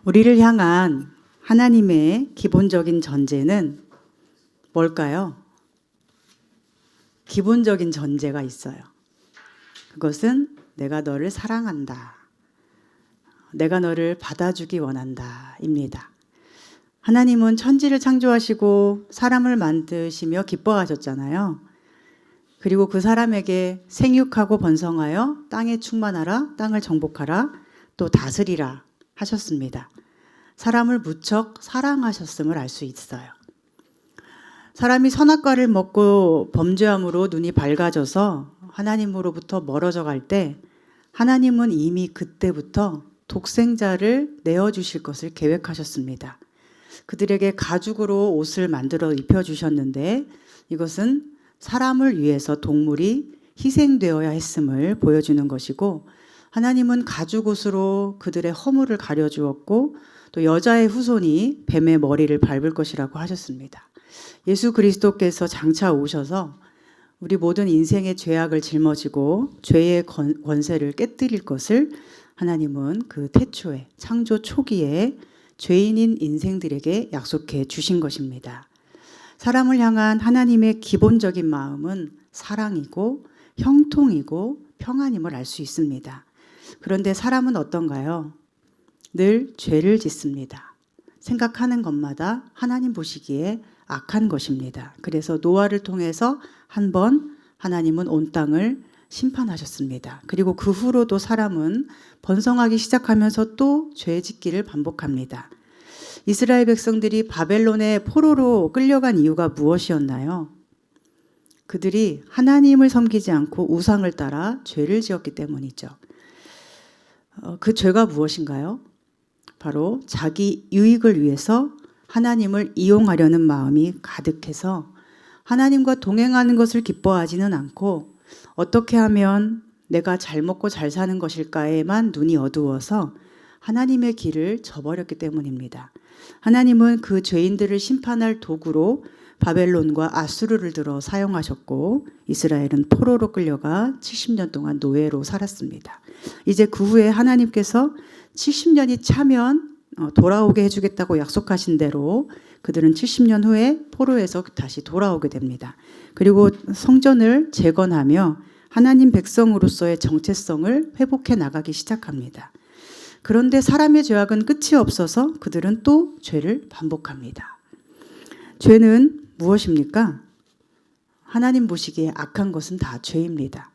우리를 향한 하나님의 기본적인 전제는 뭘까요? 기본적인 전제가 있어요. 그것은 내가 너를 사랑한다. 내가 너를 받아주기 원한다. 입니다. 하나님은 천지를 창조하시고 사람을 만드시며 기뻐하셨잖아요. 그리고 그 사람에게 생육하고 번성하여 땅에 충만하라, 땅을 정복하라, 또 다스리라 하셨습니다. 사람을 무척 사랑하셨음을 알 수 있어요. 사람이 선악과를 먹고 범죄함으로 눈이 밝아져서 하나님으로부터 멀어져 갈 때 하나님은 이미 그때부터 독생자를 내어주실 것을 계획하셨습니다. 그들에게 가죽으로 옷을 만들어 입혀주셨는데 이것은 사람을 위해서 동물이 희생되어야 했음을 보여주는 것이고, 하나님은 가죽 옷으로 그들의 허물을 가려주었고 또 여자의 후손이 뱀의 머리를 밟을 것이라고 하셨습니다. 예수 그리스도께서 장차 오셔서 우리 모든 인생의 죄악을 짊어지고 죄의 권세를 깨뜨릴 것을 하나님은 그 태초에, 창조 초기에 죄인인 인생들에게 약속해 주신 것입니다. 사람을 향한 하나님의 기본적인 마음은 사랑이고 형통이고 평안임을 알 수 있습니다. 그런데 사람은 어떤가요? 늘 죄를 짓습니다. 생각하는 것마다 하나님 보시기에 악한 것입니다. 그래서 노아를 통해서 한 번 하나님은 온 땅을 심판하셨습니다. 그리고 그 후로도 사람은 번성하기 시작하면서 또 죄 짓기를 반복합니다. 이스라엘 백성들이 바벨론의 포로로 끌려간 이유가 무엇이었나요? 그들이 하나님을 섬기지 않고 우상을 따라 죄를 지었기 때문이죠. 그 죄가 무엇인가요? 바로 자기 유익을 위해서 하나님을 이용하려는 마음이 가득해서 하나님과 동행하는 것을 기뻐하지는 않고 어떻게 하면 내가 잘 먹고 잘 사는 것일까에만 눈이 어두워서 하나님의 길을 저버렸기 때문입니다. 하나님은 그 죄인들을 심판할 도구로 바벨론과 아수르를 들어 사용하셨고 이스라엘은 포로로 끌려가 70년 동안 노예로 살았습니다. 이제 그 후에 하나님께서 70년이 차면 돌아오게 해주겠다고 약속하신 대로 그들은 70년 후에 포로에서 다시 돌아오게 됩니다. 그리고 성전을 재건하며 하나님 백성으로서의 정체성을 회복해 나가기 시작합니다. 그런데 사람의 죄악은 끝이 없어서 그들은 또 죄를 반복합니다. 죄는 무엇입니까? 하나님 보시기에 악한 것은 다 죄입니다.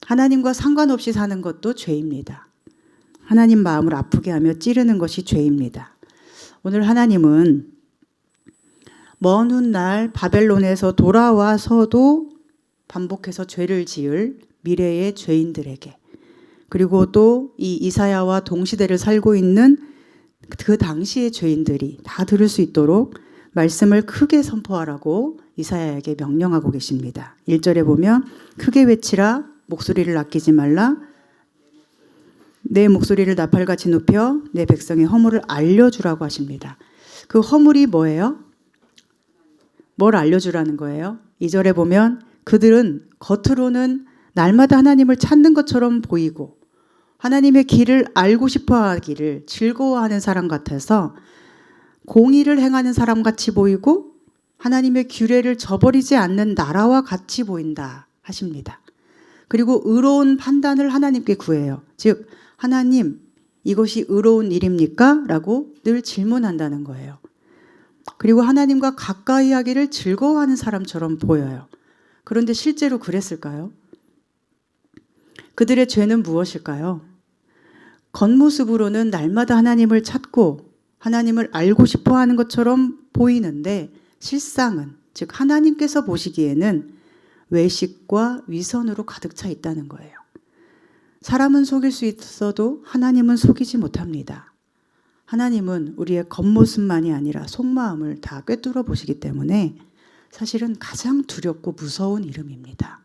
하나님과 상관없이 사는 것도 죄입니다. 하나님 마음을 아프게 하며 찌르는 것이 죄입니다. 오늘 하나님은 먼 훗날 바벨론에서 돌아와서도 반복해서 죄를 지을 미래의 죄인들에게, 그리고 또 이 이사야와 동시대를 살고 있는 그 당시의 죄인들이 다 들을 수 있도록 말씀을 크게 선포하라고 이사야에게 명령하고 계십니다. 1절에 보면 크게 외치라, 목소리를 아끼지 말라, 내 목소리를 나팔같이 높여 내 백성의 허물을 알려주라고 하십니다. 그 허물이 뭐예요? 뭘 알려주라는 거예요? 2절에 보면 그들은 겉으로는 날마다 하나님을 찾는 것처럼 보이고 하나님의 길을 알고 싶어 하기를 즐거워하는 사람 같아서 공의를 행하는 사람 같이 보이고 하나님의 규례를 저버리지 않는 나라와 같이 보인다 하십니다. 그리고 의로운 판단을 하나님께 구해요. 즉 하나님, 이것이 의로운 일입니까? 라고 늘 질문한다는 거예요. 그리고 하나님과 가까이 하기를 즐거워하는 사람처럼 보여요. 그런데 실제로 그랬을까요? 그들의 죄는 무엇일까요? 겉모습으로는 날마다 하나님을 찾고 하나님을 알고 싶어 하는 것처럼 보이는데 실상은, 즉 하나님께서 보시기에는 외식과 위선으로 가득 차 있다는 거예요. 사람은 속일 수 있어도 하나님은 속이지 못합니다. 하나님은 우리의 겉모습만이 아니라 속마음을 다 꿰뚫어 보시기 때문에 사실은 가장 두렵고 무서운 이름입니다.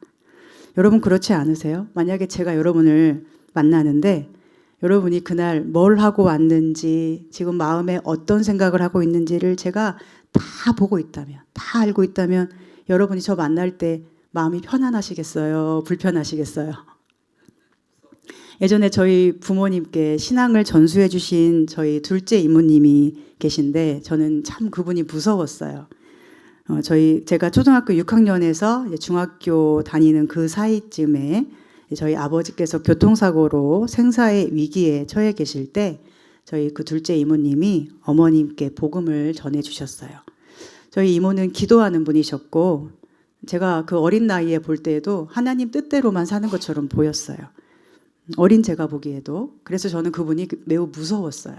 여러분 그렇지 않으세요? 만약에 제가 여러분을 만나는데 여러분이 그날 뭘 하고 왔는지, 지금 마음에 어떤 생각을 하고 있는지를 제가 다 보고 있다면, 다 알고 있다면 여러분이 저 만날 때 마음이 편안하시겠어요? 불편하시겠어요? 예전에 저희 부모님께 신앙을 전수해 주신 저희 둘째 이모님이 계신데 저는 참 그분이 무서웠어요. 제가 초등학교 6학년에서 중학교 다니는 그 사이쯤에 저희 아버지께서 교통사고로 생사의 위기에 처해 계실 때 저희 그 둘째 이모님이 어머님께 복음을 전해 주셨어요. 저희 이모는 기도하는 분이셨고 제가 그 어린 나이에 볼 때에도 하나님 뜻대로만 사는 것처럼 보였어요. 어린 제가 보기에도. 그래서 저는 그분이 매우 무서웠어요.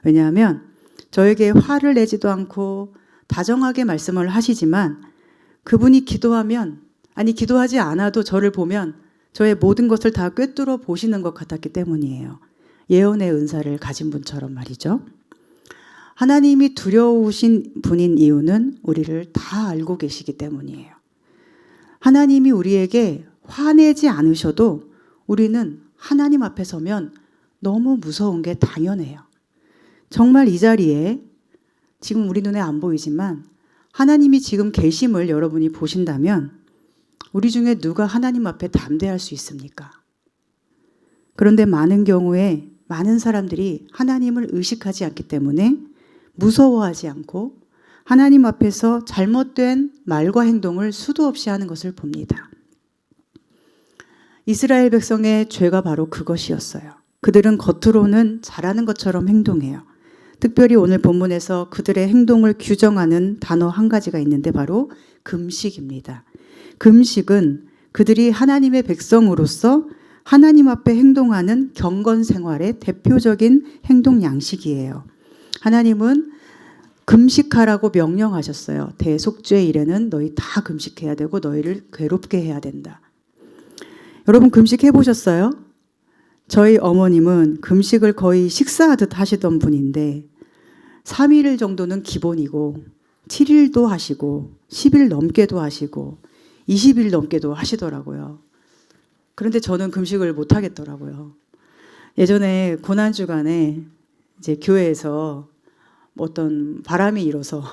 왜냐하면 저에게 화를 내지도 않고 다정하게 말씀을 하시지만 그분이 기도하면, 아니 기도하지 않아도 저를 보면 저의 모든 것을 다 꿰뚫어 보시는 것 같았기 때문이에요. 예언의 은사를 가진 분처럼 말이죠. 하나님이 두려우신 분인 이유는 우리를 다 알고 계시기 때문이에요. 하나님이 우리에게 화내지 않으셔도 우리는 하나님 앞에 서면 너무 무서운 게 당연해요. 정말 이 자리에 지금 우리 눈에 안 보이지만 하나님이 지금 계심을 여러분이 보신다면 우리 중에 누가 하나님 앞에 담대할 수 있습니까? 그런데 많은 경우에 많은 사람들이 하나님을 의식하지 않기 때문에 무서워하지 않고 하나님 앞에서 잘못된 말과 행동을 수도 없이 하는 것을 봅니다. 이스라엘 백성의 죄가 바로 그것이었어요. 그들은 겉으로는 잘하는 것처럼 행동해요. 특별히 오늘 본문에서 그들의 행동을 규정하는 단어 한 가지가 있는데 바로 금식입니다. 금식은 그들이 하나님의 백성으로서 하나님 앞에 행동하는 경건 생활의 대표적인 행동 양식이에요. 하나님은 금식하라고 명령하셨어요. 대속죄 일에는 너희 다 금식해야 되고 너희를 괴롭게 해야 된다. 여러분 금식해 보셨어요? 저희 어머님은 금식을 거의 식사하듯 하시던 분인데 3일 정도는 기본이고 7일도 하시고 10일 넘게도 하시고 20일 넘게도 하시더라고요. 그런데 저는 금식을 못 하겠더라고요. 예전에 고난주간에 이제 교회에서 어떤 바람이 일어서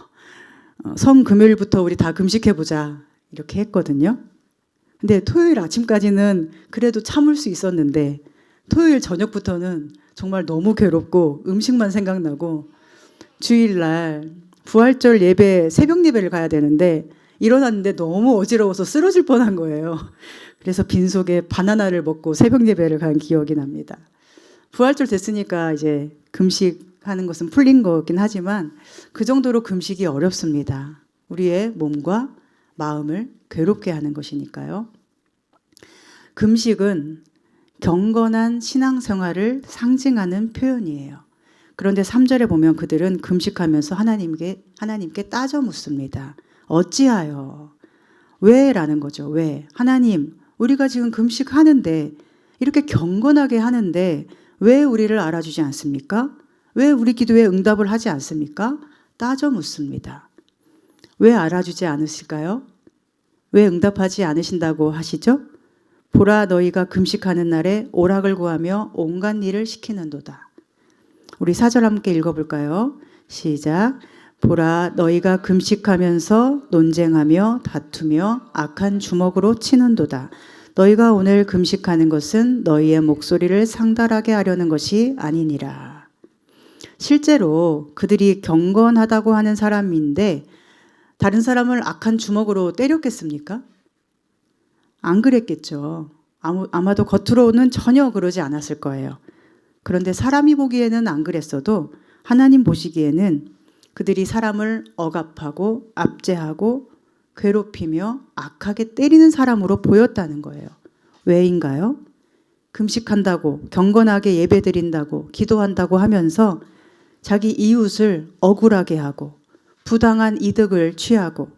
성금요일부터 우리 다 금식해보자 이렇게 했거든요. 근데 토요일 아침까지는 그래도 참을 수 있었는데 토요일 저녁부터는 정말 너무 괴롭고 음식만 생각나고 주일날 부활절 예배, 새벽 예배를 가야 되는데 일어났는데 너무 어지러워서 쓰러질 뻔한 거예요. 그래서 빈속에 바나나를 먹고 새벽 예배를 간 기억이 납니다. 부활절 됐으니까 이제 금식하는 것은 풀린 거긴 하지만 그 정도로 금식이 어렵습니다. 우리의 몸과 마음을 괴롭게 하는 것이니까요. 금식은 경건한 신앙생활을 상징하는 표현이에요. 그런데 3절에 보면 그들은 금식하면서 하나님께 따져 묻습니다. 어찌하여? 왜? 라는 거죠. 왜? 하나님, 우리가 지금 금식하는데 이렇게 경건하게 하는데 왜 우리를 알아주지 않습니까? 왜 우리 기도에 응답을 하지 않습니까? 따져 묻습니다. 왜 알아주지 않으실까요? 왜 응답하지 않으신다고 하시죠? 보라 너희가 금식하는 날에 오락을 구하며 온갖 일을 시키는도다. 우리 4절 함께 읽어볼까요? 시작. 보라 너희가 금식하면서 논쟁하며 다투며 악한 주먹으로 치는도다. 너희가 오늘 금식하는 것은 너희의 목소리를 상달하게 하려는 것이 아니니라. 실제로 그들이 경건하다고 하는 사람인데 다른 사람을 악한 주먹으로 때렸겠습니까? 안 그랬겠죠. 아마도 겉으로는 전혀 그러지 않았을 거예요. 그런데 사람이 보기에는 안 그랬어도 하나님 보시기에는 그들이 사람을 억압하고 압제하고 괴롭히며 악하게 때리는 사람으로 보였다는 거예요. 왜인가요? 금식한다고 경건하게 예배드린다고 기도한다고 하면서 자기 이웃을 억울하게 하고 부당한 이득을 취하고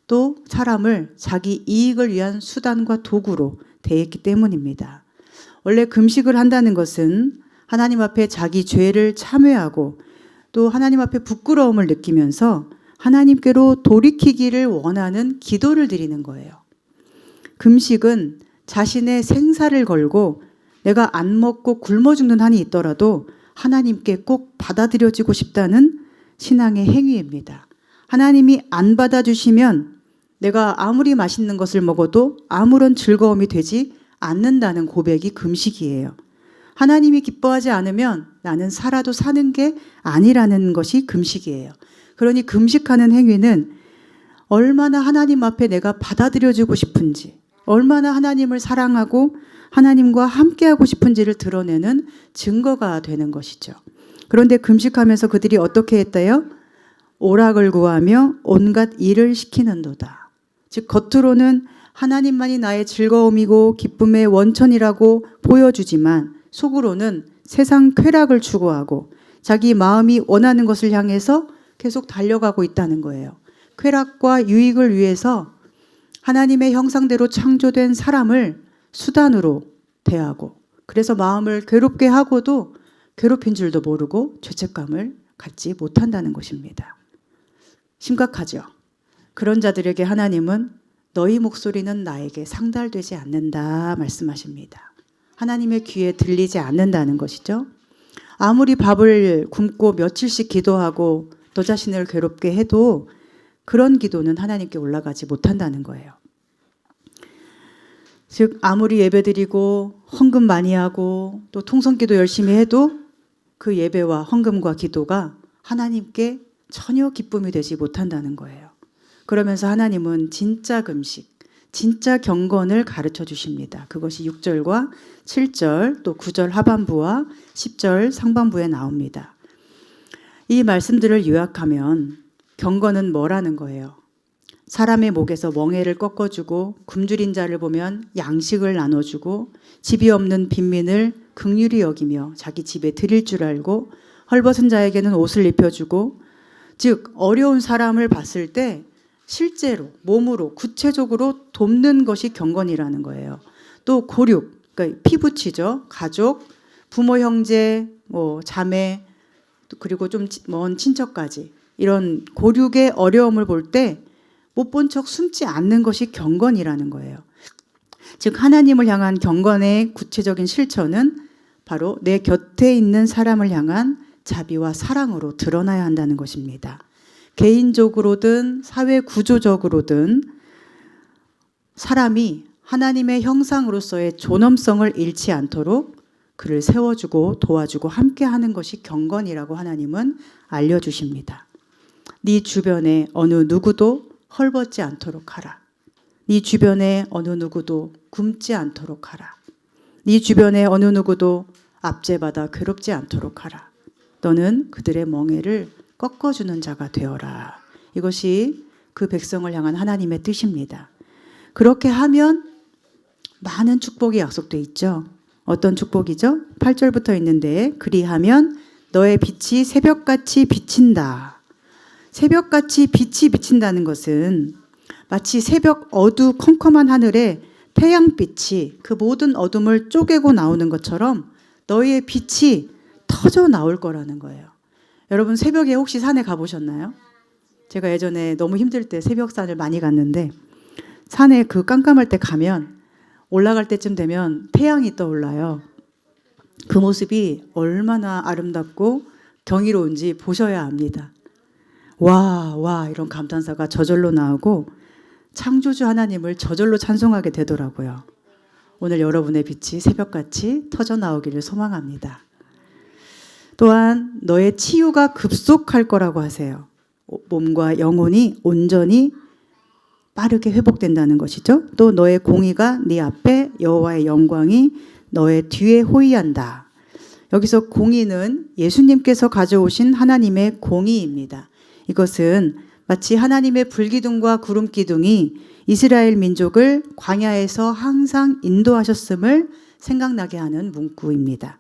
또 사람을 자기 이익을 위한 수단과 도구로 대했기 때문입니다. 원래 금식을 한다는 것은 하나님 앞에 자기 죄를 참회하고 또 하나님 앞에 부끄러움을 느끼면서 하나님께로 돌이키기를 원하는 기도를 드리는 거예요. 금식은 자신의 생사를 걸고 내가 안 먹고 굶어 죽는 한이 있더라도 하나님께 꼭 받아들여지고 싶다는 신앙의 행위입니다. 하나님이 안 받아주시면 내가 아무리 맛있는 것을 먹어도 아무런 즐거움이 되지 않는다는 고백이 금식이에요. 하나님이 기뻐하지 않으면 나는 살아도 사는 게 아니라는 것이 금식이에요. 그러니 금식하는 행위는 얼마나 하나님 앞에 내가 받아들여지고 싶은지, 얼마나 하나님을 사랑하고 하나님과 함께하고 싶은지를 드러내는 증거가 되는 것이죠. 그런데 금식하면서 그들이 어떻게 했대요? 오락을 구하며 온갖 일을 시키는도다. 즉 겉으로는 하나님만이 나의 즐거움이고 기쁨의 원천이라고 보여주지만 속으로는 세상 쾌락을 추구하고 자기 마음이 원하는 것을 향해서 계속 달려가고 있다는 거예요. 쾌락과 유익을 위해서 하나님의 형상대로 창조된 사람을 수단으로 대하고, 그래서 마음을 괴롭게 하고도 괴롭힌 줄도 모르고 죄책감을 갖지 못한다는 것입니다. 심각하죠. 그런 자들에게 하나님은 너희 목소리는 나에게 상달되지 않는다 말씀하십니다. 하나님의 귀에 들리지 않는다는 것이죠. 아무리 밥을 굶고 며칠씩 기도하고 너 자신을 괴롭게 해도 그런 기도는 하나님께 올라가지 못한다는 거예요. 즉 아무리 예배드리고 헌금 많이 하고 또 통성기도 열심히 해도 그 예배와 헌금과 기도가 하나님께 전혀 기쁨이 되지 못한다는 거예요. 그러면서 하나님은 진짜 금식, 진짜 경건을 가르쳐 주십니다. 그것이 6절과 7절 또 9절 하반부와 10절 상반부에 나옵니다. 이 말씀들을 요약하면 경건은 뭐라는 거예요? 사람의 목에서 멍에를 꺾어주고 굶주린 자를 보면 양식을 나눠주고 집이 없는 빈민을 긍휼히 여기며 자기 집에 드릴 줄 알고 헐벗은 자에게는 옷을 입혀주고, 즉 어려운 사람을 봤을 때 실제로 몸으로 구체적으로 돕는 것이 경건이라는 거예요. 또 고륙, 그러니까 피부치죠. 가족, 부모, 형제, 자매, 그리고 좀 먼 친척까지 이런 고륙의 어려움을 볼 때 못 본 척 숨지 않는 것이 경건이라는 거예요. 즉 하나님을 향한 경건의 구체적인 실천은 바로 내 곁에 있는 사람을 향한 자비와 사랑으로 드러나야 한다는 것입니다. 개인적으로든 사회 구조적으로든 사람이 하나님의 형상으로서의 존엄성을 잃지 않도록 그를 세워주고 도와주고 함께하는 것이 경건이라고 하나님은 알려주십니다. 네 주변에 어느 누구도 헐벗지 않도록 하라. 네 주변에 어느 누구도 굶지 않도록 하라. 네 주변에 어느 누구도 압제받아 괴롭지 않도록 하라. 너는 그들의 멍에를 꺾어주는 자가 되어라. 이것이 그 백성을 향한 하나님의 뜻입니다. 그렇게 하면 많은 축복이 약속돼 있죠. 어떤 축복이죠? 8절부터 있는데 그리하면 너의 빛이 새벽같이 비친다. 새벽같이 빛이 비친다는 것은 마치 새벽 어두컴컴한 하늘에 태양빛이 그 모든 어둠을 쪼개고 나오는 것처럼 너희의 빛이 터져 나올 거라는 거예요. 여러분 새벽에 혹시 산에 가보셨나요? 제가 예전에 너무 힘들 때 새벽산을 많이 갔는데 산에 그 깜깜할 때 가면 올라갈 때쯤 되면 태양이 떠올라요. 그 모습이 얼마나 아름답고 경이로운지 보셔야 압니다. 와 이런 감탄사가 저절로 나오고 창조주 하나님을 저절로 찬송하게 되더라고요. 오늘 여러분의 빛이 새벽같이 터져 나오기를 소망합니다. 또한 너의 치유가 급속할 거라고 하세요. 몸과 영혼이 온전히 빠르게 회복된다는 것이죠. 또 너의 공의가 네 앞에 여호와의 영광이 너의 뒤에 호위한다. 여기서 공의는 예수님께서 가져오신 하나님의 공의입니다. 이것은 마치 하나님의 불기둥과 구름기둥이 이스라엘 민족을 광야에서 항상 인도하셨음을 생각나게 하는 문구입니다.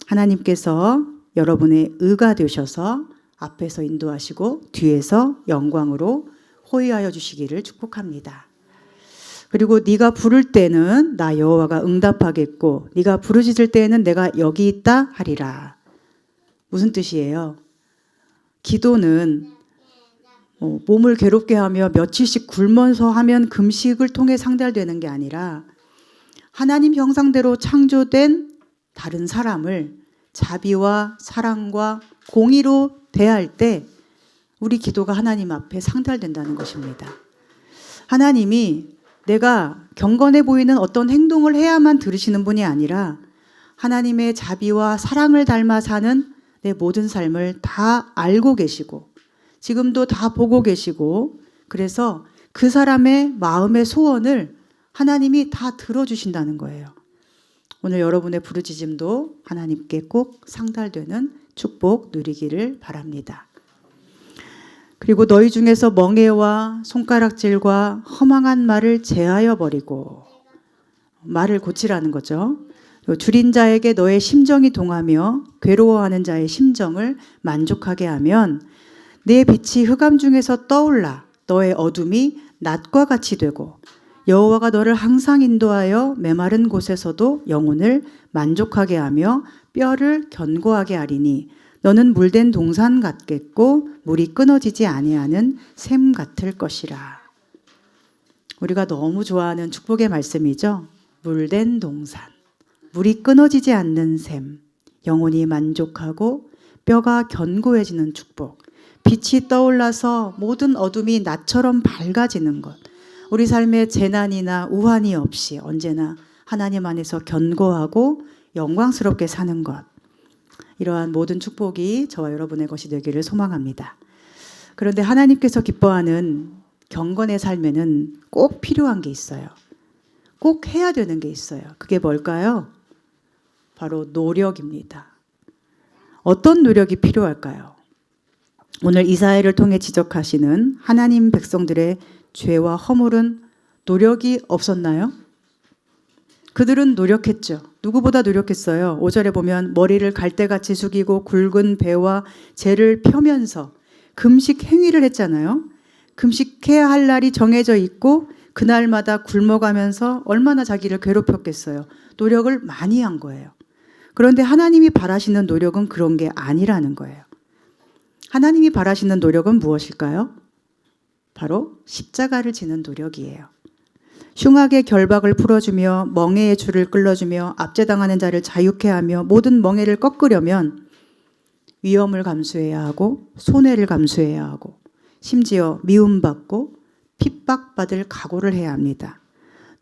하나님께서 여러분의 의가 되셔서 앞에서 인도하시고 뒤에서 영광으로 호위하여 주시기를 축복합니다. 그리고 네가 부를 때는 나 여호와가 응답하겠고 네가 부르짖을 때에는 내가 여기 있다 하리라. 무슨 뜻이에요? 기도는 몸을 괴롭게 하며 며칠씩 굶어서 하면 금식을 통해 상달되는 게 아니라 하나님 형상대로 창조된 다른 사람을 자비와 사랑과 공의로 대할 때 우리 기도가 하나님 앞에 상달된다는 것입니다. 하나님이 내가 경건해 보이는 어떤 행동을 해야만 들으시는 분이 아니라 하나님의 자비와 사랑을 닮아 사는 내 모든 삶을 다 알고 계시고 지금도 다 보고 계시고 그래서 그 사람의 마음의 소원을 하나님이 다 들어주신다는 거예요. 오늘 여러분의 부르짖음도 하나님께 꼭 상달되는 축복 누리기를 바랍니다. 그리고 너희 중에서 멍에와 손가락질과 허망한 말을 제하여 버리고 말을 고치라는 거죠. 줄인 자에게 너의 심정이 동하며 괴로워하는 자의 심정을 만족하게 하면 내 빛이 흑암 중에서 떠올라 너의 어둠이 낮과 같이 되고 여호와가 너를 항상 인도하여 메마른 곳에서도 영혼을 만족하게 하며 뼈를 견고하게 하리니 너는 물된 동산 같겠고 물이 끊어지지 아니하는 샘 같을 것이라. 우리가 너무 좋아하는 축복의 말씀이죠. 물된 동산, 물이 끊어지지 않는 샘, 영혼이 만족하고 뼈가 견고해지는 축복, 빛이 떠올라서 모든 어둠이 낮처럼 밝아지는 것, 우리 삶에 재난이나 우환이 없이 언제나 하나님 안에서 견고하고 영광스럽게 사는 것, 이러한 모든 축복이 저와 여러분의 것이 되기를 소망합니다. 그런데 하나님께서 기뻐하는 경건의 삶에는 꼭 필요한 게 있어요. 꼭 해야 되는 게 있어요. 그게 뭘까요? 바로 노력입니다. 어떤 노력이 필요할까요? 오늘 이사야를 통해 지적하시는 하나님 백성들의 죄와 허물은 노력이 없었나요? 그들은 노력했죠. 누구보다 노력했어요. 5절에 보면 머리를 갈대같이 숙이고 굵은 배와 재를 펴면서 금식 행위를 했잖아요. 금식해야 할 날이 정해져 있고 그날마다 굶어가면서 얼마나 자기를 괴롭혔겠어요. 노력을 많이 한 거예요. 그런데 하나님이 바라시는 노력은 그런 게 아니라는 거예요. 하나님이 바라시는 노력은 무엇일까요? 바로 십자가를 지는 노력이에요. 흉악의 결박을 풀어주며 멍에의 줄을 끌어주며 압제당하는 자를 자유케 하며 모든 멍에를 꺾으려면 위험을 감수해야 하고 손해를 감수해야 하고 심지어 미움받고 핍박받을 각오를 해야 합니다.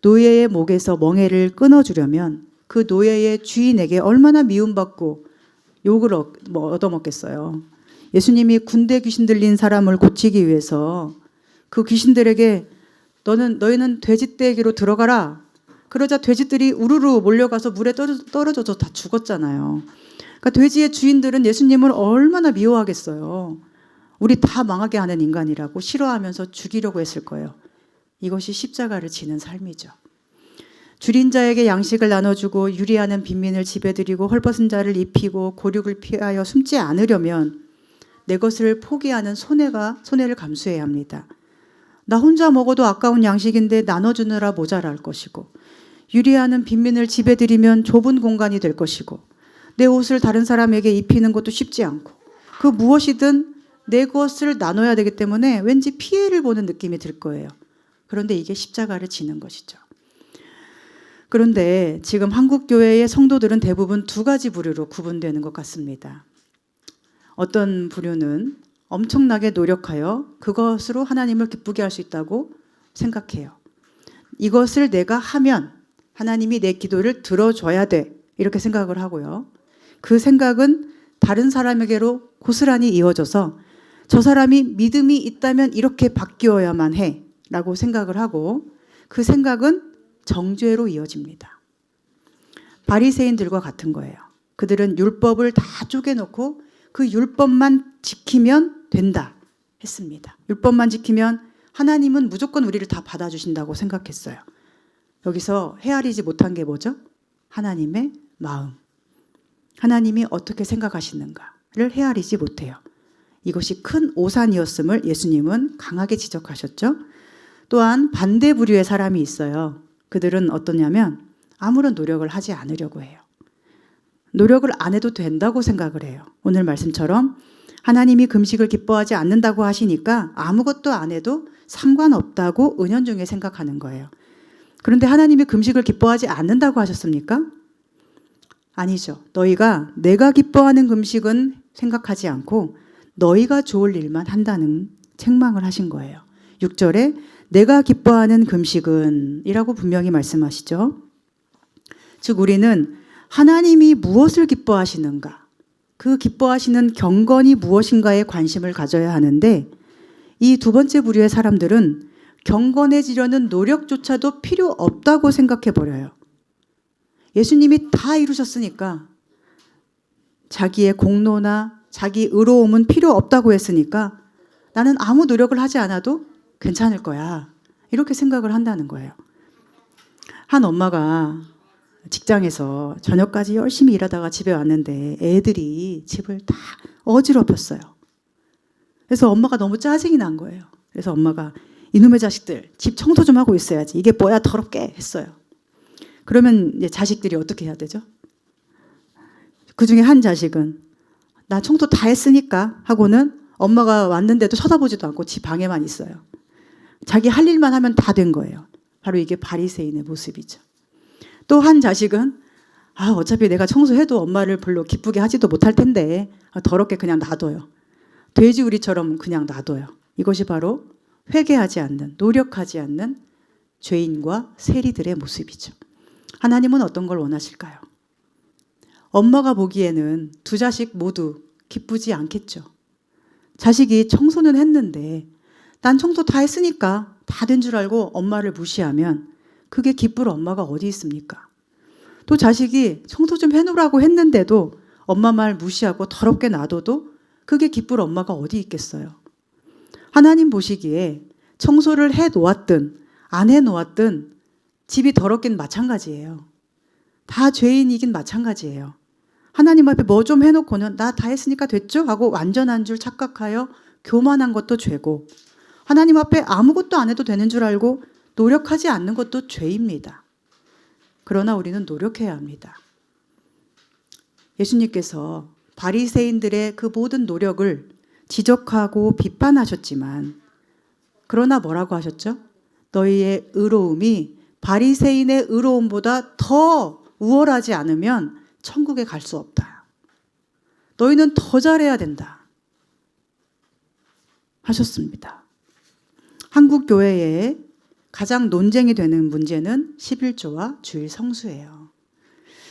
노예의 목에서 멍에를 끊어주려면 그 노예의 주인에게 얼마나 미움받고 욕을 얻어먹겠어요. 예수님이 군대 귀신 들린 사람을 고치기 위해서 그 귀신들에게 너희는 돼지떼기로 들어가라. 그러자 돼지들이 우르르 몰려가서 물에 떨어져서 다 죽었잖아요. 그러니까 돼지의 주인들은 예수님을 얼마나 미워하겠어요. 우리 다 망하게 하는 인간이라고 싫어하면서 죽이려고 했을 거예요. 이것이 십자가를 지는 삶이죠. 줄인 자에게 양식을 나눠주고 유리하는 빈민을 집에들이고 헐벗은 자를 입히고 고륙을 피하여 숨지 않으려면 내 것을 포기하는 손해를 감수해야 합니다. 나 혼자 먹어도 아까운 양식인데 나눠주느라 모자랄 것이고 유리하는 빈민을 집에 들이면 좁은 공간이 될 것이고 내 옷을 다른 사람에게 입히는 것도 쉽지 않고 그 무엇이든 내 것을 나눠야 되기 때문에 왠지 피해를 보는 느낌이 들 거예요. 그런데 이게 십자가를 지는 것이죠. 그런데 지금 한국교회의 성도들은 대부분 두 가지 부류로 구분되는 것 같습니다. 어떤 부류는 엄청나게 노력하여 그것으로 하나님을 기쁘게 할 수 있다고 생각해요. 이것을 내가 하면 하나님이 내 기도를 들어줘야 돼. 이렇게 생각을 하고요. 그 생각은 다른 사람에게로 고스란히 이어져서 저 사람이 믿음이 있다면 이렇게 바뀌어야만 해. 라고 생각을 하고 그 생각은 정죄로 이어집니다. 바리새인들과 같은 거예요. 그들은 율법을 다 쪼개놓고 그 율법만 지키면 된다 했습니다. 율법만 지키면 하나님은 무조건 우리를 다 받아주신다고 생각했어요. 여기서 헤아리지 못한 게 뭐죠? 하나님의 마음. 하나님이 어떻게 생각하시는가를 헤아리지 못해요. 이것이 큰 오산이었음을 예수님은 강하게 지적하셨죠. 또한 반대 부류의 사람이 있어요. 그들은 어떠냐면 아무런 노력을 하지 않으려고 해요. 노력을 안 해도 된다고 생각을 해요. 오늘 말씀처럼 하나님이 금식을 기뻐하지 않는다고 하시니까 아무것도 안 해도 상관없다고 은연중에 생각하는 거예요. 그런데 하나님이 금식을 기뻐하지 않는다고 하셨습니까? 아니죠. 너희가 내가 기뻐하는 금식은 생각하지 않고 너희가 좋을 일만 한다는 책망을 하신 거예요. 6절에 내가 기뻐하는 금식은 이라고 분명히 말씀하시죠. 즉 우리는 하나님이 무엇을 기뻐하시는가? 그 기뻐하시는 경건이 무엇인가에 관심을 가져야 하는데 이 두 번째 부류의 사람들은 경건해지려는 노력조차도 필요 없다고 생각해 버려요. 예수님이 다 이루셨으니까 자기의 공로나 자기 의로움은 필요 없다고 했으니까 나는 아무 노력을 하지 않아도 괜찮을 거야. 이렇게 생각을 한다는 거예요. 한 엄마가 직장에서 저녁까지 열심히 일하다가 집에 왔는데 애들이 집을 다 어지럽혔어요. 그래서 엄마가 너무 짜증이 난 거예요. 그래서 엄마가 이놈의 자식들 집 청소 좀 하고 있어야지. 이게 뭐야 더럽게 했어요. 그러면 이제 자식들이 어떻게 해야 되죠? 그중에 한 자식은 나 청소 다 했으니까 하고는 엄마가 왔는데도 쳐다보지도 않고 집 방에만 있어요. 자기 할 일만 하면 다 된 거예요. 바로 이게 바리새인의 모습이죠. 또 한 자식은 어차피 내가 청소해도 엄마를 별로 기쁘게 하지도 못할 텐데 더럽게 그냥 놔둬요. 돼지우리처럼 그냥 놔둬요. 이것이 바로 회개하지 않는, 노력하지 않는 죄인과 세리들의 모습이죠. 하나님은 어떤 걸 원하실까요? 엄마가 보기에는 두 자식 모두 기쁘지 않겠죠. 자식이 청소는 했는데 난 청소 다 했으니까 다 된 줄 알고 엄마를 무시하면 그게 기쁠 엄마가 어디 있습니까? 또 자식이 청소 좀 해놓으라고 했는데도 엄마 말 무시하고 더럽게 놔둬도 그게 기쁠 엄마가 어디 있겠어요? 하나님 보시기에 청소를 해놓았든 안 해놓았든 집이 더럽긴 마찬가지예요. 다 죄인이긴 마찬가지예요. 하나님 앞에 뭐 좀 해놓고는 나 다 했으니까 됐죠? 하고 완전한 줄 착각하여 교만한 것도 죄고 하나님 앞에 아무것도 안 해도 되는 줄 알고 노력하지 않는 것도 죄입니다. 그러나 우리는 노력해야 합니다. 예수님께서 바리새인들의 그 모든 노력을 지적하고 비판하셨지만 그러나 뭐라고 하셨죠? 너희의 의로움이 바리새인의 의로움보다 더 우월하지 않으면 천국에 갈 수 없다. 너희는 더 잘해야 된다. 하셨습니다. 한국 교회에 가장 논쟁이 되는 문제는 11조와 주일 성수예요.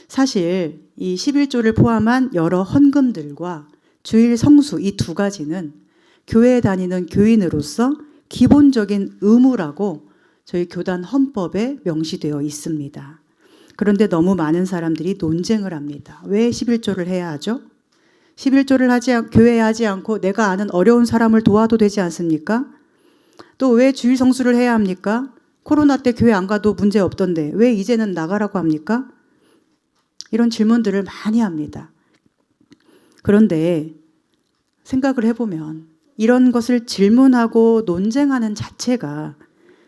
사실 이 11조를 포함한 여러 헌금들과 주일 성수 이 두 가지는 교회에 다니는 교인으로서 기본적인 의무라고 저희 교단 헌법에 명시되어 있습니다. 그런데 너무 많은 사람들이 논쟁을 합니다. 왜 11조를 해야 하죠? 11조를 교회에 하지 않고 내가 아는 어려운 사람을 도와도 되지 않습니까? 또 왜 주일 성수를 해야 합니까? 코로나 때 교회 안 가도 문제 없던데 왜 이제는 나가라고 합니까? 이런 질문들을 많이 합니다. 그런데 생각을 해보면 이런 것을 질문하고 논쟁하는 자체가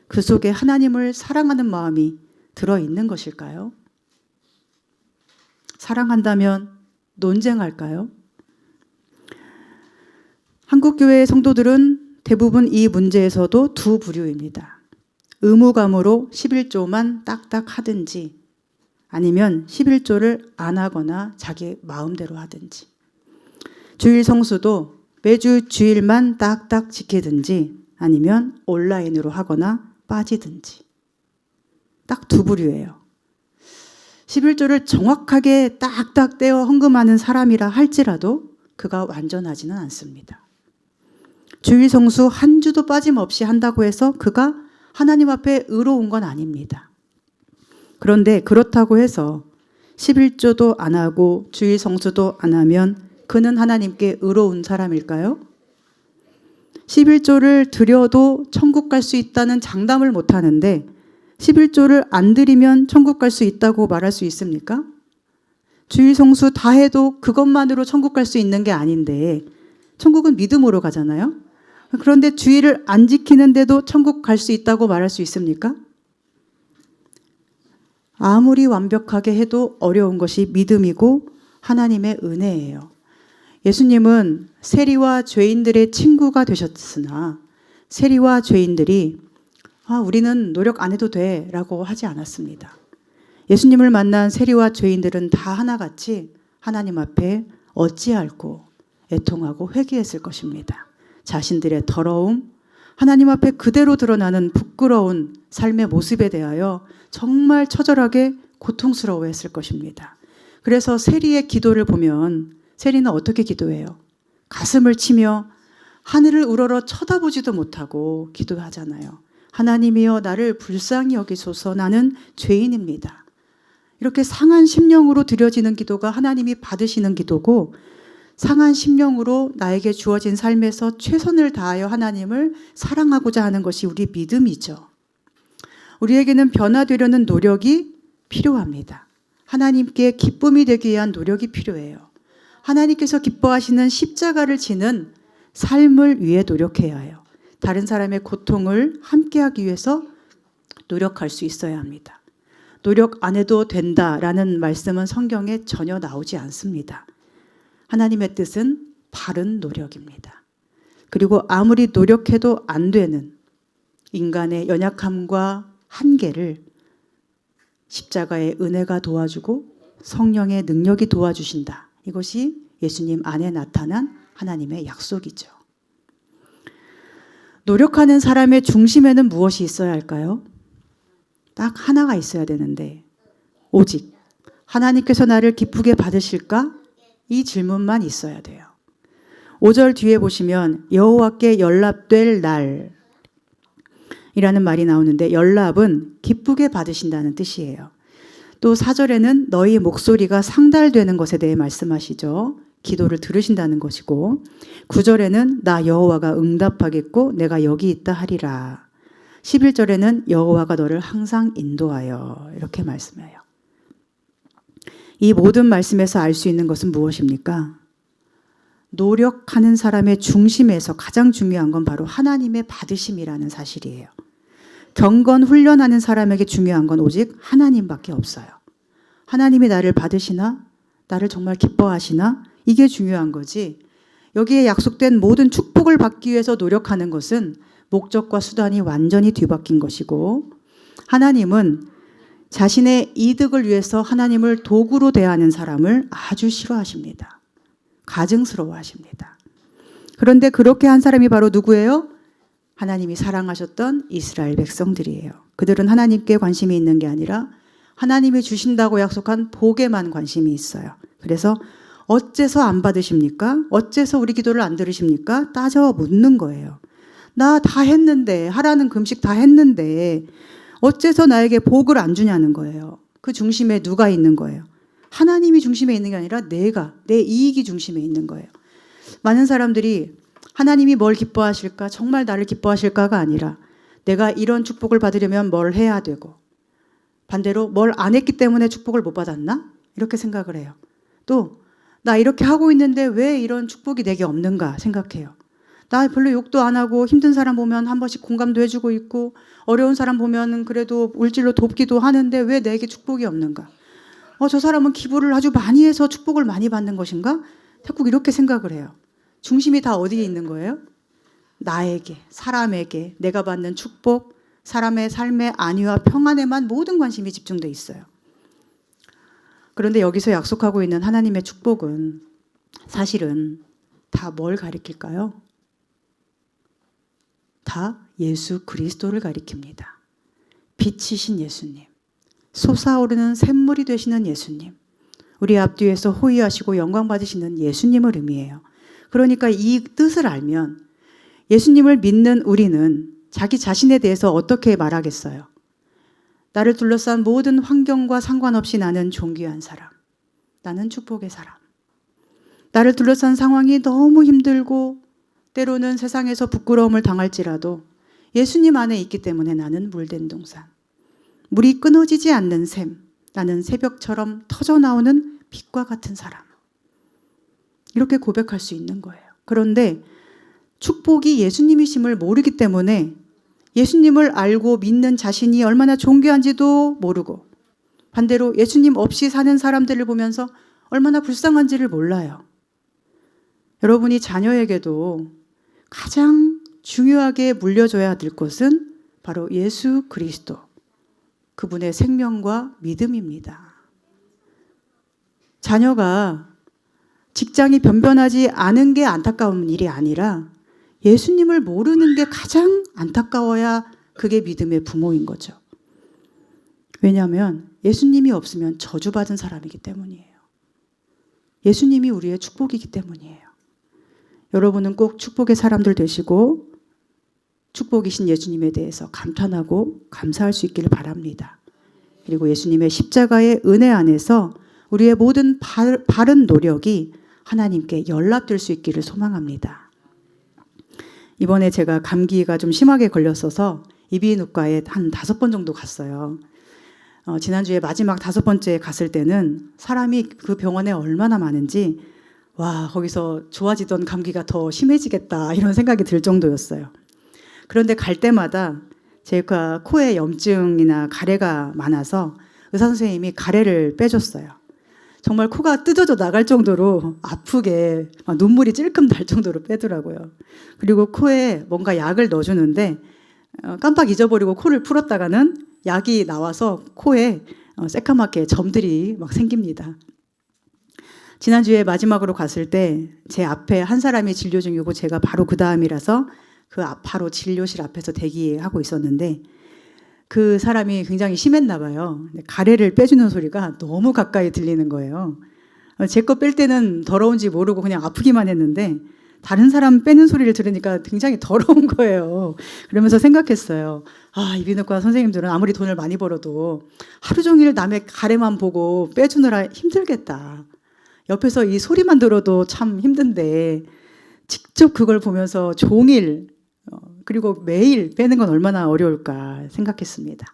그 속에 하나님을 사랑하는 마음이 들어있는 것일까요? 사랑한다면 논쟁할까요? 한국교회의 성도들은 대부분 이 문제에서도 두 부류입니다. 의무감으로 11조만 딱딱 하든지 아니면 11조를 안 하거나 자기 마음대로 하든지 주일 성수도 매주 주일만 딱딱 지키든지 아니면 온라인으로 하거나 빠지든지 딱 두 부류예요. 11조를 정확하게 딱딱 떼어 헌금하는 사람이라 할지라도 그가 완전하지는 않습니다. 주일 성수 한 주도 빠짐없이 한다고 해서 그가 하나님 앞에 의로운 건 아닙니다. 그런데 그렇다고 해서 11조도 안 하고 주일 성수도 안 하면 그는 하나님께 의로운 사람일까요? 11조를 드려도 천국 갈 수 있다는 장담을 못 하는데 11조를 안 드리면 천국 갈 수 있다고 말할 수 있습니까? 주일 성수 다 해도 그것만으로 천국 갈 수 있는 게 아닌데 천국은 믿음으로 가잖아요. 그런데 주일을 안 지키는데도 천국 갈 수 있다고 말할 수 있습니까? 아무리 완벽하게 해도 어려운 것이 믿음이고 하나님의 은혜예요. 예수님은 세리와 죄인들의 친구가 되셨으나 세리와 죄인들이 우리는 노력 안 해도 돼 라고 하지 않았습니다. 예수님을 만난 세리와 죄인들은 다 하나같이 하나님 앞에 어찌할꼬 애통하고 회개했을 것입니다. 자신들의 더러움, 하나님 앞에 그대로 드러나는 부끄러운 삶의 모습에 대하여 정말 처절하게 고통스러워했을 것입니다. 그래서 세리의 기도를 보면 세리는 어떻게 기도해요? 가슴을 치며 하늘을 우러러 쳐다보지도 못하고 기도하잖아요. 하나님이여 나를 불쌍히 여기소서 나는 죄인입니다. 이렇게 상한 심령으로 드려지는 기도가 하나님이 받으시는 기도고 상한 심령으로 나에게 주어진 삶에서 최선을 다하여 하나님을 사랑하고자 하는 것이 우리 믿음이죠. 우리에게는 변화되려는 노력이 필요합니다. 하나님께 기쁨이 되기 위한 노력이 필요해요. 하나님께서 기뻐하시는 십자가를 지는 삶을 위해 노력해야 해요. 다른 사람의 고통을 함께하기 위해서 노력할 수 있어야 합니다. 노력 안 해도 된다라는 말씀은 성경에 전혀 나오지 않습니다. 하나님의 뜻은 바른 노력입니다. 그리고 아무리 노력해도 안 되는 인간의 연약함과 한계를 십자가의 은혜가 도와주고 성령의 능력이 도와주신다. 이것이 예수님 안에 나타난 하나님의 약속이죠. 노력하는 사람의 중심에는 무엇이 있어야 할까요? 딱 하나가 있어야 되는데 오직 하나님께서 나를 기쁘게 받으실까? 이 질문만 있어야 돼요. 5절 뒤에 보시면 여호와께 연락될 날 이라는 말이 나오는데 연락은 기쁘게 받으신다는 뜻이에요. 또 4절에는 너희 목소리가 상달되는 것에 대해 말씀하시죠. 기도를 들으신다는 것이고 9절에는 나 여호와가 응답하겠고 내가 여기 있다 하리라. 11절에는 여호와가 너를 항상 인도하여 이렇게 말씀해요. 이 모든 말씀에서 알 수 있는 것은 무엇입니까? 노력하는 사람의 중심에서 가장 중요한 건 바로 하나님의 받으심이라는 사실이에요. 경건 훈련하는 사람에게 중요한 건 오직 하나님밖에 없어요. 하나님이 나를 받으시나? 나를 정말 기뻐하시나? 이게 중요한 거지. 여기에 약속된 모든 축복을 받기 위해서 노력하는 것은 목적과 수단이 완전히 뒤바뀐 것이고 하나님은 자신의 이득을 위해서 하나님을 도구로 대하는 사람을 아주 싫어하십니다. 가증스러워하십니다. 그런데 그렇게 한 사람이 바로 누구예요? 하나님이 사랑하셨던 이스라엘 백성들이에요. 그들은 하나님께 관심이 있는 게 아니라 하나님이 주신다고 약속한 복에만 관심이 있어요. 그래서 어째서 안 받으십니까? 어째서 우리 기도를 안 들으십니까? 따져 묻는 거예요. 나 다 했는데, 하라는 금식 다 했는데 어째서 나에게 복을 안 주냐는 거예요. 그 중심에 누가 있는 거예요? 하나님이 중심에 있는 게 아니라 내 이익이 중심에 있는 거예요. 많은 사람들이 하나님이 뭘 기뻐하실까? 정말 나를 기뻐하실까가 아니라 내가 이런 축복을 받으려면 뭘 해야 되고 반대로 뭘 안 했기 때문에 축복을 못 받았나? 이렇게 생각을 해요. 또 나 이렇게 하고 있는데 왜 이런 축복이 내게 없는가 생각해요. 나 별로 욕도 안 하고 힘든 사람 보면 한 번씩 공감도 해주고 있고 어려운 사람 보면 그래도 물질로 돕기도 하는데 왜 내게 축복이 없는가? 저 사람은 기부를 아주 많이 해서 축복을 많이 받는 것인가? 자꾸 이렇게 생각을 해요. 중심이 다 어디에 있는 거예요? 나에게, 사람에게 내가 받는 축복, 사람의 삶의 안위와 평안에만 모든 관심이 집중돼 있어요. 그런데 여기서 약속하고 있는 하나님의 축복은 사실은 다 뭘 가리킬까요? 다 예수 그리스도를 가리킵니다. 빛이신 예수님, 솟아오르는 샘물이 되시는 예수님, 우리 앞뒤에서 호위하시고 영광 받으시는 예수님을 의미해요. 그러니까 이 뜻을 알면 예수님을 믿는 우리는 자기 자신에 대해서 어떻게 말하겠어요? 나를 둘러싼 모든 환경과 상관없이 나는 존귀한 사람, 나는 축복의 사람. 나를 둘러싼 상황이 너무 힘들고 때로는 세상에서 부끄러움을 당할지라도 예수님 안에 있기 때문에 나는 물된 동산. 물이 끊어지지 않는 샘, 나는 새벽처럼 터져나오는 빛과 같은 사람. 이렇게 고백할 수 있는 거예요. 그런데 축복이 예수님이심을 모르기 때문에 예수님을 알고 믿는 자신이 얼마나 존귀한지도 모르고 반대로 예수님 없이 사는 사람들을 보면서 얼마나 불쌍한지를 몰라요. 여러분이 자녀에게도 가장 중요하게 물려줘야 될 것은 바로 예수 그리스도, 그분의 생명과 믿음입니다. 자녀가 직장이 변변하지 않은 게 안타까운 일이 아니라 예수님을 모르는 게 가장 안타까워야 그게 믿음의 부모인 거죠. 왜냐하면 예수님이 없으면 저주받은 사람이기 때문이에요. 예수님이 우리의 축복이기 때문이에요. 여러분은 꼭 축복의 사람들 되시고 축복이신 예수님에 대해서 감탄하고 감사할 수 있기를 바랍니다. 그리고 예수님의 십자가의 은혜 안에서 우리의 모든 바른 노력이 하나님께 연락될 수 있기를 소망합니다. 이번에 제가 감기가 좀 심하게 걸렸어서 이비인후과에 한 5번 정도 갔어요. 지난주에 마지막 5번째 갔을 때는 사람이 그 병원에 얼마나 많은지 와, 거기서 좋아지던 감기가 더 심해지겠다 이런 생각이 들 정도였어요. 그런데 갈 때마다 제가 코에 염증이나 가래가 많아서 의사 선생님이 가래를 빼줬어요. 정말 코가 뜯어져 나갈 정도로 아프게 막 눈물이 찔끔 날 정도로 빼더라고요. 그리고 코에 뭔가 약을 넣어주는데 깜빡 잊어버리고 코를 풀었다가는 약이 나와서 코에 새까맣게 점들이 막 생깁니다. 지난주에 마지막으로 갔을 때 제 앞에 한 사람이 진료 중이고 제가 바로 그 다음이라서 바로 진료실 앞에서 대기하고 있었는데 그 사람이 굉장히 심했나 봐요. 가래를 빼주는 소리가 너무 가까이 들리는 거예요. 제 거 뺄 때는 더러운지 모르고 그냥 아프기만 했는데 다른 사람 빼는 소리를 들으니까 굉장히 더러운 거예요. 그러면서 생각했어요. 아, 이비인후과 선생님들은 아무리 돈을 많이 벌어도 하루 종일 남의 가래만 보고 빼주느라 힘들겠다. 옆에서 이 소리만 들어도 참 힘든데 직접 그걸 보면서 종일 그리고 매일 빼는 건 얼마나 어려울까 생각했습니다.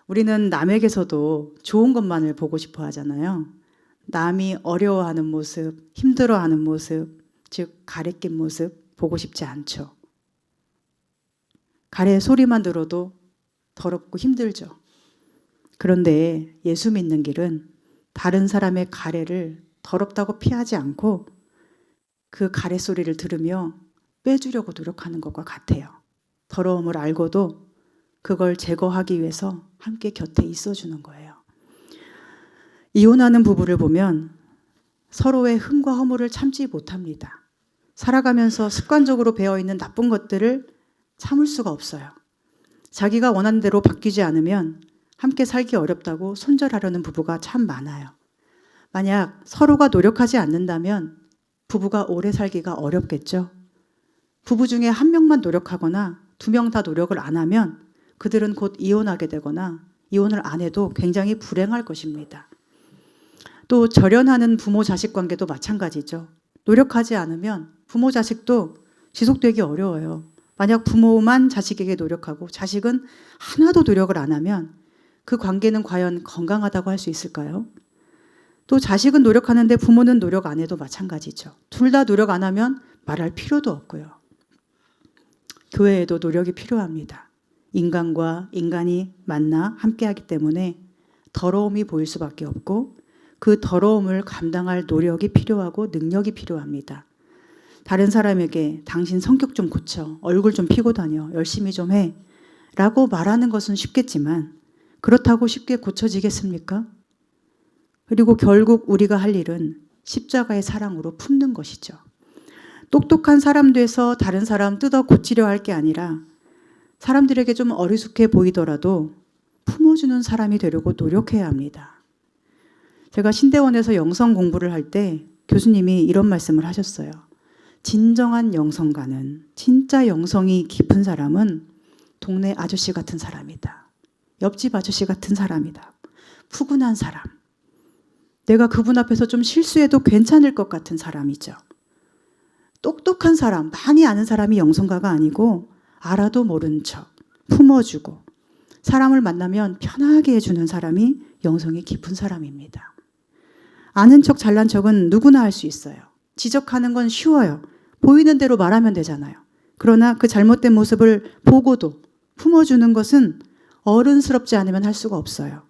우리는 남에게서도 좋은 것만을 보고 싶어 하잖아요. 남이 어려워하는 모습, 힘들어하는 모습, 즉 가래 낀 모습 보고 싶지 않죠. 가래 소리만 들어도 더럽고 힘들죠. 그런데 예수 믿는 길은 다른 사람의 가래를 더럽다고 피하지 않고 그 가래 소리를 들으며 빼주려고 노력하는 것과 같아요. 더러움을 알고도 그걸 제거하기 위해서 함께 곁에 있어주는 거예요. 이혼하는 부부를 보면 서로의 흠과 허물을 참지 못합니다. 살아가면서 습관적으로 배어있는 나쁜 것들을 참을 수가 없어요. 자기가 원하는 대로 바뀌지 않으면 함께 살기 어렵다고 손절하려는 부부가 참 많아요. 만약 서로가 노력하지 않는다면 부부가 오래 살기가 어렵겠죠. 부부 중에 한 명만 노력하거나 2명 다 노력을 안 하면 그들은 곧 이혼하게 되거나 이혼을 안 해도 굉장히 불행할 것입니다. 또 절연하는 부모 자식 관계도 마찬가지죠. 노력하지 않으면 부모 자식도 지속되기 어려워요. 만약 부모만 자식에게 노력하고 자식은 하나도 노력을 안 하면 그 관계는 과연 건강하다고 할 수 있을까요? 또 자식은 노력하는데 부모는 노력 안 해도 마찬가지죠. 둘 다 노력 안 하면 말할 필요도 없고요. 교회에도 노력이 필요합니다. 인간과 인간이 만나 함께하기 때문에 더러움이 보일 수밖에 없고 그 더러움을 감당할 노력이 필요하고 능력이 필요합니다. 다른 사람에게 당신 성격 좀 고쳐, 얼굴 좀 피고 다녀, 열심히 좀 해 라고 말하는 것은 쉽겠지만 그렇다고 쉽게 고쳐지겠습니까? 그리고 결국 우리가 할 일은 십자가의 사랑으로 품는 것이죠. 똑똑한 사람 돼서 다른 사람 뜯어 고치려 할 게 아니라 사람들에게 좀 어리숙해 보이더라도 품어주는 사람이 되려고 노력해야 합니다. 제가 신대원에서 영성 공부를 할 때 교수님이 이런 말씀을 하셨어요. 진정한 영성가는, 진짜 영성이 깊은 사람은 동네 아저씨 같은 사람이다. 옆집 아저씨 같은 사람이다. 푸근한 사람. 내가 그분 앞에서 좀 실수해도 괜찮을 것 같은 사람이죠. 똑똑한 사람, 많이 아는 사람이 영성가가 아니고 알아도 모른 척, 품어주고 사람을 만나면 편하게 해주는 사람이 영성이 깊은 사람입니다. 아는 척 잘난 척은 누구나 할 수 있어요. 지적하는 건 쉬워요. 보이는 대로 말하면 되잖아요. 그러나 그 잘못된 모습을 보고도 품어주는 것은 어른스럽지 않으면 할 수가 없어요.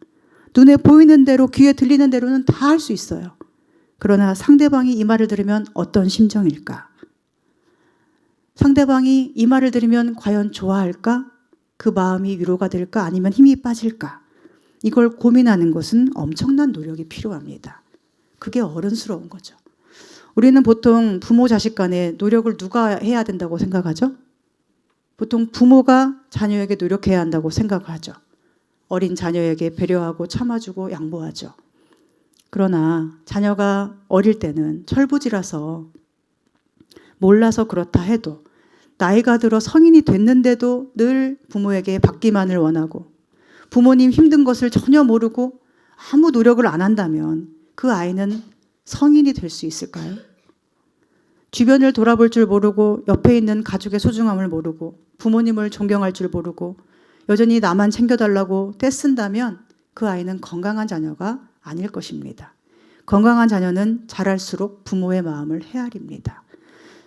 눈에 보이는 대로 귀에 들리는 대로는 다 할 수 있어요. 그러나 상대방이 이 말을 들으면 어떤 심정일까? 상대방이 이 말을 들으면 과연 좋아할까? 그 마음이 위로가 될까? 아니면 힘이 빠질까? 이걸 고민하는 것은 엄청난 노력이 필요합니다. 그게 어른스러운 거죠. 우리는 보통 부모 자식 간에 노력을 누가 해야 된다고 생각하죠? 보통 부모가 자녀에게 노력해야 한다고 생각하죠. 어린 자녀에게 배려하고 참아주고 양보하죠. 그러나 자녀가 어릴 때는 철부지라서 몰라서 그렇다 해도 나이가 들어 성인이 됐는데도 늘 부모에게 받기만을 원하고 부모님 힘든 것을 전혀 모르고 아무 노력을 안 한다면 그 아이는 성인이 될 수 있을까요? 주변을 돌아볼 줄 모르고 옆에 있는 가족의 소중함을 모르고 부모님을 존경할 줄 모르고 여전히 나만 챙겨달라고 떼쓴다면 그 아이는 건강한 자녀가 아닐 것입니다. 건강한 자녀는 자랄수록 부모의 마음을 헤아립니다.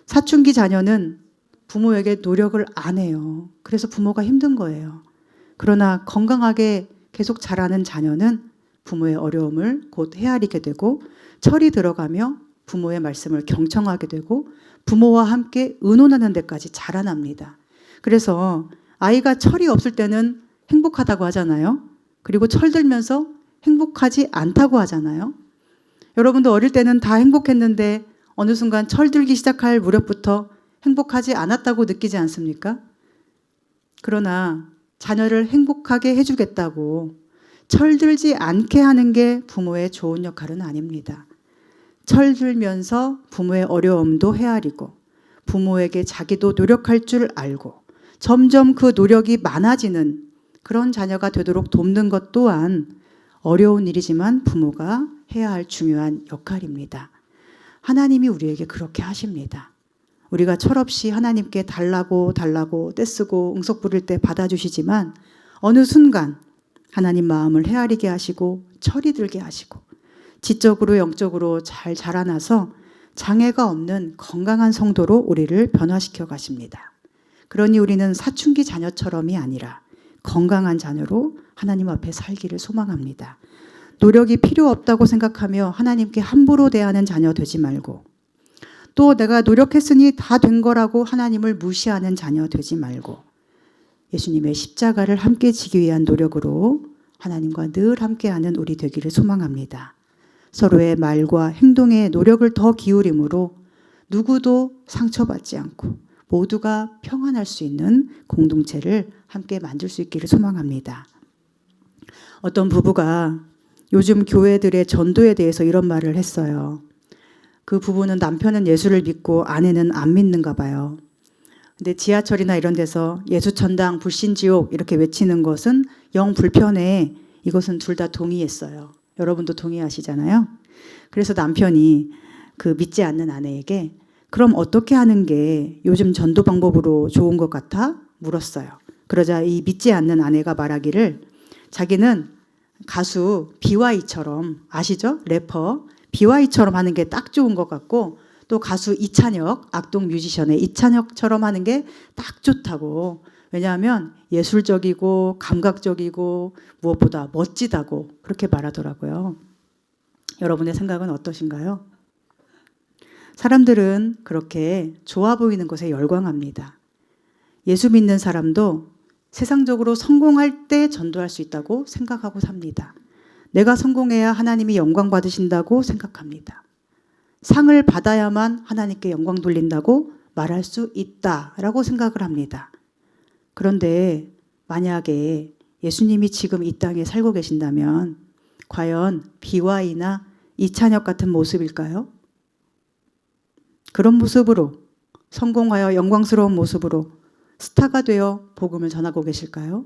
사춘기 자녀는 부모에게 노력을 안 해요. 그래서 부모가 힘든 거예요. 그러나 건강하게 계속 자라는 자녀는 부모의 어려움을 곧 헤아리게 되고 철이 들어가며 부모의 말씀을 경청하게 되고 부모와 함께 의논하는 데까지 자라납니다. 그래서 아이가 철이 없을 때는 행복하다고 하잖아요. 그리고 철 들면서 행복하지 않다고 하잖아요. 여러분도 어릴 때는 다 행복했는데 어느 순간 철 들기 시작할 무렵부터 행복하지 않았다고 느끼지 않습니까? 그러나 자녀를 행복하게 해주겠다고 철들지 않게 하는 게 부모의 좋은 역할은 아닙니다. 철들면서 부모의 어려움도 헤아리고 부모에게 자기도 노력할 줄 알고 점점 그 노력이 많아지는 그런 자녀가 되도록 돕는 것 또한 어려운 일이지만 부모가 해야 할 중요한 역할입니다. 하나님이 우리에게 그렇게 하십니다. 우리가 철없이 하나님께 달라고 떼쓰고 응석 부릴 때 받아주시지만 어느 순간 하나님 마음을 헤아리게 하시고 철이 들게 하시고 지적으로 영적으로 잘 자라나서 장애가 없는 건강한 성도로 우리를 변화시켜 가십니다. 그러니 우리는 사춘기 자녀처럼이 아니라 건강한 자녀로 하나님 앞에 살기를 소망합니다. 노력이 필요 없다고 생각하며 하나님께 함부로 대하는 자녀 되지 말고 또 내가 노력했으니 다 된 거라고 하나님을 무시하는 자녀 되지 말고 예수님의 십자가를 함께 지기 위한 노력으로 하나님과 늘 함께하는 우리 되기를 소망합니다. 서로의 말과 행동에 노력을 더 기울임으로 누구도 상처받지 않고 모두가 평안할 수 있는 공동체를 함께 만들 수 있기를 소망합니다. 어떤 부부가 요즘 교회들의 전도에 대해서 이런 말을 했어요. 그 부부는 남편은 예수를 믿고 아내는 안 믿는가 봐요. 근데 지하철이나 이런 데서 예수천당 불신지옥 이렇게 외치는 것은 영 불편해. 이것은 둘 다 동의했어요. 여러분도 동의하시잖아요. 그래서 남편이 그 믿지 않는 아내에게 그럼 어떻게 하는 게 요즘 전도 방법으로 좋은 것 같아? 물었어요. 그러자 이 믿지 않는 아내가 말하기를 자기는 가수 BY처럼 아시죠? 래퍼 BY처럼 하는 게 딱 좋은 것 같고 또 가수 이찬혁 악동 뮤지션의 이찬혁처럼 하는 게 딱 좋다고. 왜냐하면 예술적이고 감각적이고 무엇보다 멋지다고 그렇게 말하더라고요. 여러분의 생각은 어떠신가요? 사람들은 그렇게 좋아 보이는 것에 열광합니다. 예수 믿는 사람도 세상적으로 성공할 때 전도할 수 있다고 생각하고 삽니다. 내가 성공해야 하나님이 영광 받으신다고 생각합니다. 상을 받아야만 하나님께 영광 돌린다고 말할 수 있다라고 생각을 합니다. 그런데 만약에 예수님이 지금 이 땅에 살고 계신다면 과연 BY나 이찬혁 같은 모습일까요? 그런 모습으로 성공하여 영광스러운 모습으로 스타가 되어 복음을 전하고 계실까요?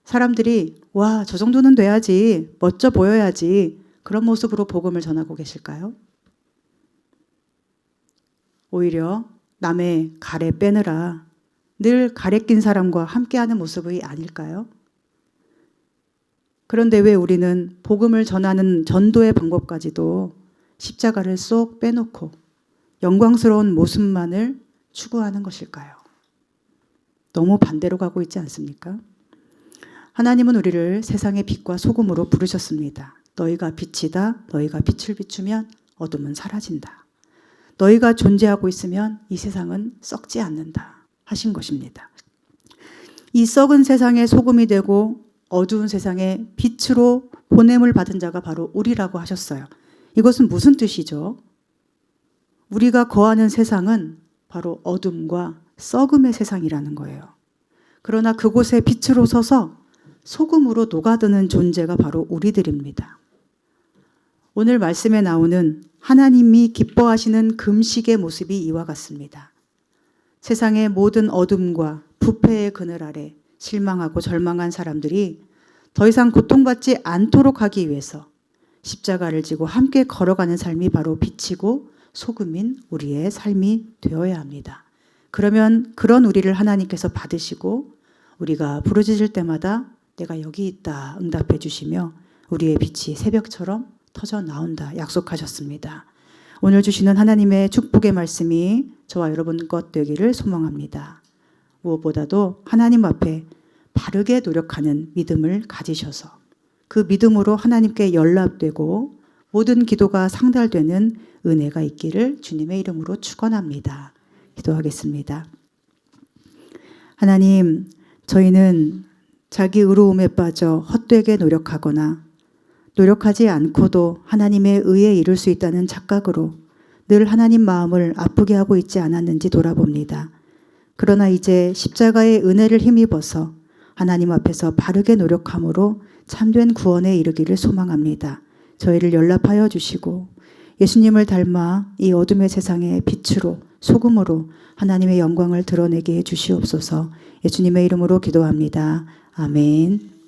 사람들이 와, 저 정도는 돼야지, 멋져 보여야지 그런 모습으로 복음을 전하고 계실까요? 오히려 남의 가래 빼느라 늘 가래 낀 사람과 함께하는 모습이 아닐까요? 그런데 왜 우리는 복음을 전하는 전도의 방법까지도 십자가를 쏙 빼놓고 영광스러운 모습만을 추구하는 것일까요? 너무 반대로 가고 있지 않습니까? 하나님은 우리를 세상의 빛과 소금으로 부르셨습니다. 너희가 빛이다. 너희가 빛을 비추면 어둠은 사라진다. 너희가 존재하고 있으면 이 세상은 썩지 않는다 하신 것입니다. 이 썩은 세상의 소금이 되고 어두운 세상의 빛으로 보냄을 받은 자가 바로 우리라고 하셨어요. 이것은 무슨 뜻이죠? 우리가 거하는 세상은 바로 어둠과 썩음의 세상이라는 거예요. 그러나 그곳에 빛으로 서서 소금으로 녹아드는 존재가 바로 우리들입니다. 오늘 말씀에 나오는 하나님이 기뻐하시는 금식의 모습이 이와 같습니다. 세상의 모든 어둠과 부패의 그늘 아래 실망하고 절망한 사람들이 더 이상 고통받지 않도록 하기 위해서 십자가를 지고 함께 걸어가는 삶이 바로 빛이고 소금인 우리의 삶이 되어야 합니다. 그러면 그런 우리를 하나님께서 받으시고 우리가 부르짖을 때마다 내가 여기 있다 응답해 주시며 우리의 빛이 새벽처럼 터져 나온다 약속하셨습니다. 오늘 주시는 하나님의 축복의 말씀이 저와 여러분 것 되기를 소망합니다. 무엇보다도 하나님 앞에 바르게 노력하는 믿음을 가지셔서 그 믿음으로 하나님께 연락되고 모든 기도가 상달되는 은혜가 있기를 주님의 이름으로 축원합니다. 기도하겠습니다. 하나님, 저희는 자기 의로움에 빠져 헛되게 노력하거나 노력하지 않고도 하나님의 의에 이룰 수 있다는 착각으로 늘 하나님 마음을 아프게 하고 있지 않았는지 돌아봅니다. 그러나 이제 십자가의 은혜를 힘입어서 하나님 앞에서 바르게 노력함으로 참된 구원에 이르기를 소망합니다. 저희를 연락하여 주시고 예수님을 닮아 이 어둠의 세상의 빛으로 소금으로 하나님의 영광을 드러내게 해 주시옵소서. 예수님의 이름으로 기도합니다. 아멘.